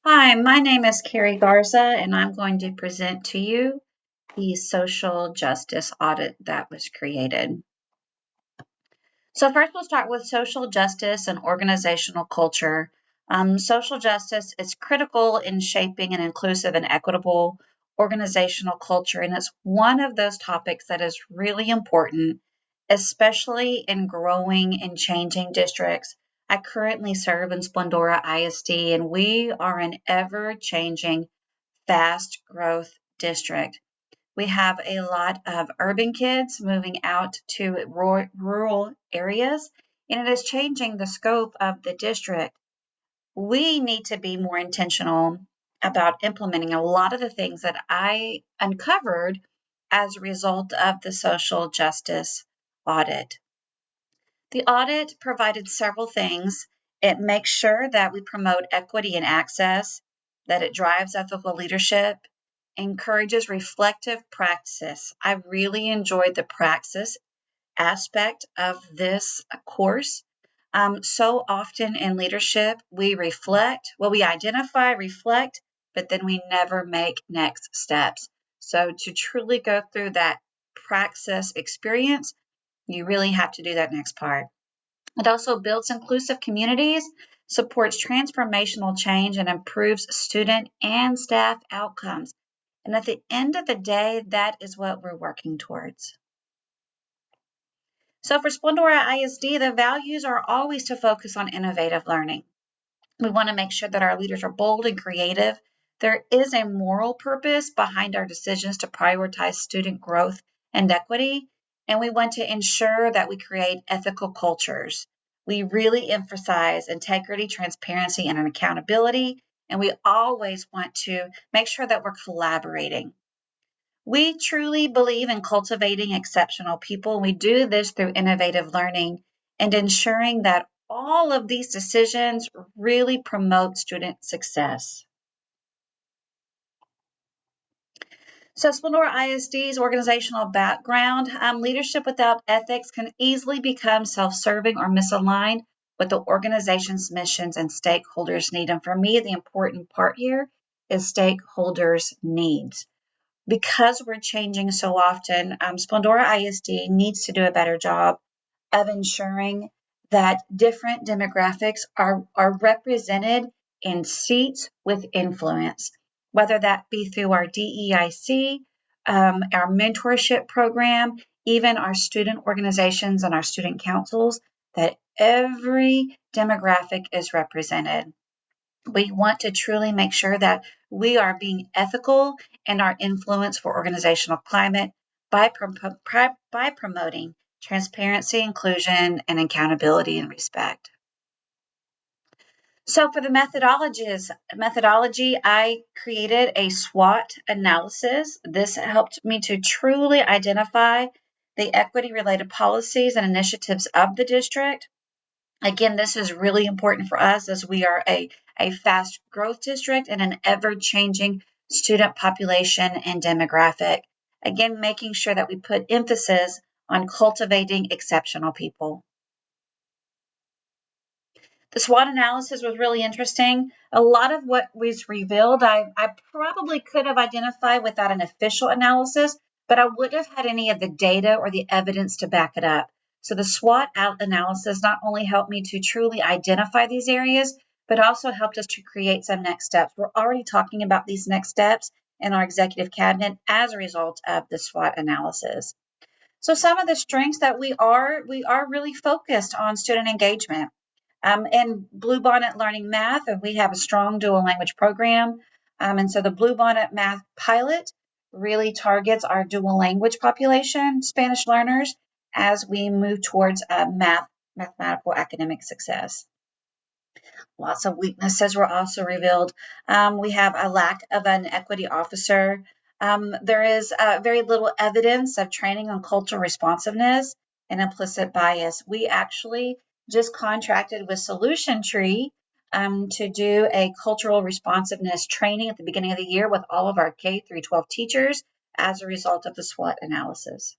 Hi, my name is Carrie Garza, and I'm going to present to you the social justice audit that was created. So, first, we'll start with social justice and organizational culture. Social justice is critical in shaping an inclusive and equitable organizational culture, and it's one of those topics that is really important, especially in growing and changing districts. I currently serve in Splendora ISD, and we are an ever changing, fast growth district. We have a lot of urban kids moving out to rural areas, and it is changing the scope of the district. We need to be more intentional about implementing a lot of the things that I uncovered as a result of the social justice audit. The audit provided several things. It makes sure that we promote equity and access, that it drives ethical leadership, encourages reflective practice. I really enjoyed the praxis aspect of this course. So often in leadership, we reflect, well, we identify, reflect, but then we never make next steps. So to truly go through that praxis experience, you really have to do that next part. It also builds inclusive communities, supports transformational change, and improves student and staff outcomes. And at the end of the day, that is what we're working towards. So for Splendora ISD, the values are always to focus on innovative learning. We want to make sure that our leaders are bold and creative. There is a moral purpose behind our decisions to prioritize student growth and equity, and we want to ensure that we create ethical cultures. We really emphasize integrity, transparency, and accountability, and we always want to make sure that we're collaborating. We truly believe in cultivating exceptional people. We do this through innovative learning and ensuring that all of these decisions really promote student success. So, Splendora ISD's organizational background, leadership without ethics can easily become self serving or misaligned with the organization's missions and stakeholders' need. And for me, the important part here is stakeholders' needs. Because we're changing so often, Splendora ISD needs to do a better job of ensuring that different demographics are represented in seats with influence, whether that be through our DEIC, our mentorship program, even our student organizations and our student councils, that every demographic is represented. We want to truly make sure that we are being ethical in our influence for organizational climate by promoting transparency, inclusion, and accountability and respect. So for the methodology, I created a SWOT analysis. This helped me to truly identify the equity related policies and initiatives of the district. Again, this is really important for us as we are a fast growth district and an ever changing student population and demographic. Again, making sure that we put emphasis on cultivating exceptional people. The SWOT analysis was really interesting. A lot of what was revealed, I probably could have identified without an official analysis, but I wouldn't have had any of the data or the evidence to back it up. So the SWOT analysis not only helped me to truly identify these areas, but also helped us to create some next steps. We're already talking about these next steps in our executive cabinet as a result of the SWOT analysis. So some of the strengths that we are really focused on student engagement. In Bluebonnet Learning Math, we have a strong dual language program. And so the Bluebonnet Math pilot really targets our dual language population, Spanish learners, as we move towards mathematical academic success. Lots of weaknesses were also revealed. We have a lack of an equity officer. There is very little evidence of training on cultural responsiveness and implicit bias. We actually just contracted with Solution Tree to do a cultural responsiveness training at the beginning of the year with all of our K through 12 teachers as a result of the SWOT analysis.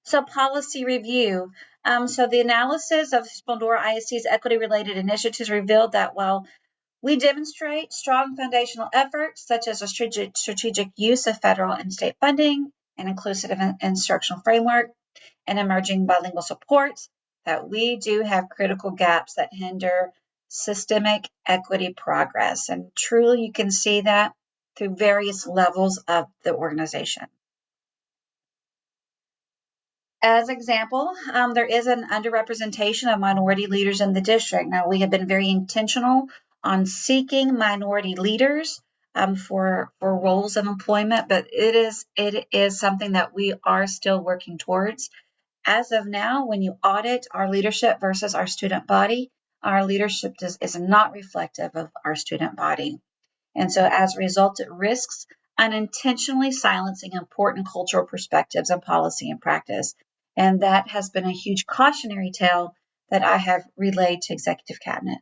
So policy review. So the analysis of Splendora ISD's equity-related initiatives revealed that while We demonstrate strong foundational efforts, such as a strategic use of federal and state funding, an inclusive instructional framework, and emerging bilingual supports, that we do have critical gaps that hinder systemic equity progress. And truly, you can see that through various levels of the organization. As example, there is an underrepresentation of minority leaders in the district. Now, we have been very intentional on seeking minority leaders for roles of employment, but it is something that we are still working towards. As of now, when you audit our leadership versus our student body, our leadership is not reflective of our student body. And so as a result, it risks unintentionally silencing important cultural perspectives on policy and practice. And that has been a huge cautionary tale that I have relayed to executive cabinet.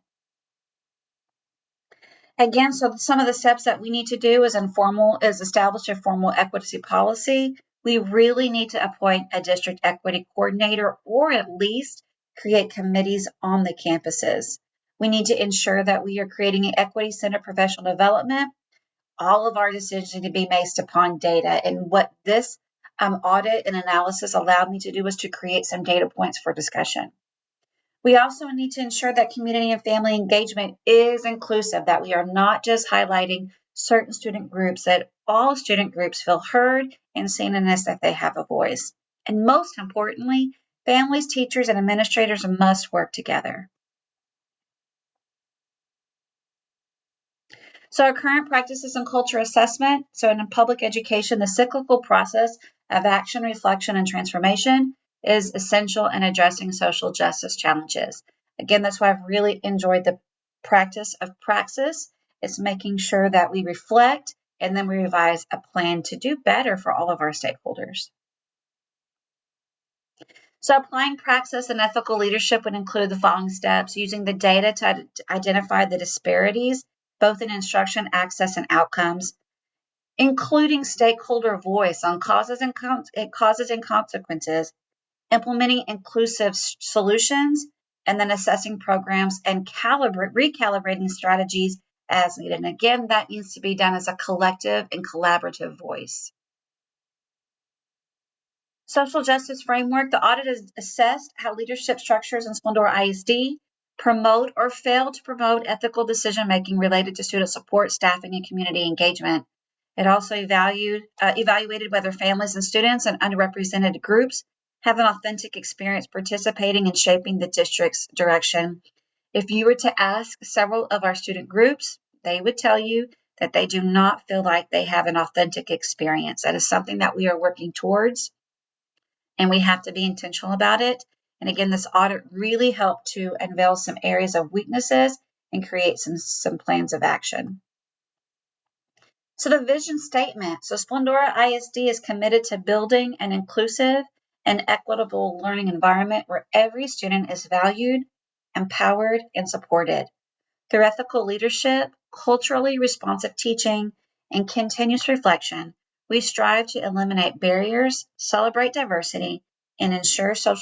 Again, so some of the steps that we need to do is establish a formal equity policy. We really need to appoint a district equity coordinator, or at least create committees on the campuses. We need to ensure that we are creating an equity center professional development. All of our decisions need to be based upon data. And what this audit and analysis allowed me to do was to create some data points for discussion. We also need to ensure that community and family engagement is inclusive, that we are not just highlighting certain student groups, that all student groups feel heard and seen in this, that they have a voice. And most importantly, families, teachers, and administrators must work together. So our current practices and culture assessment. So in public education, the cyclical process of action, reflection, and transformation is essential in addressing social justice challenges. Again, that's why I've really enjoyed the practice of praxis. It's making sure that we reflect and then we revise a plan to do better for all of our stakeholders. So applying praxis and ethical leadership would include the following steps: using the data to identify the disparities, both in instruction, access, and outcomes, including stakeholder voice on causes and consequences, implementing inclusive solutions, and then assessing programs and recalibrating strategies as needed. And again, that needs to be done as a collective and collaborative voice. Social justice framework. The audit has assessed how leadership structures in Splendora ISD promote or fail to promote ethical decision-making related to student support, staffing, and community engagement. It also evaluated whether families and students and underrepresented groups have an authentic experience participating and shaping the district's direction. If you were to ask several of our student groups, they would tell you that they do not feel like they have an authentic experience. That is something that we are working towards, and we have to be intentional about it. And again, this audit really helped to unveil some areas of weaknesses and create some plans of action. So the vision statement. So Splendora ISD is committed to building an inclusive and equitable learning environment where every student is valued, empowered, and supported. Through ethical leadership, culturally responsive teaching, and continuous reflection, we strive to eliminate barriers, celebrate diversity, and ensure social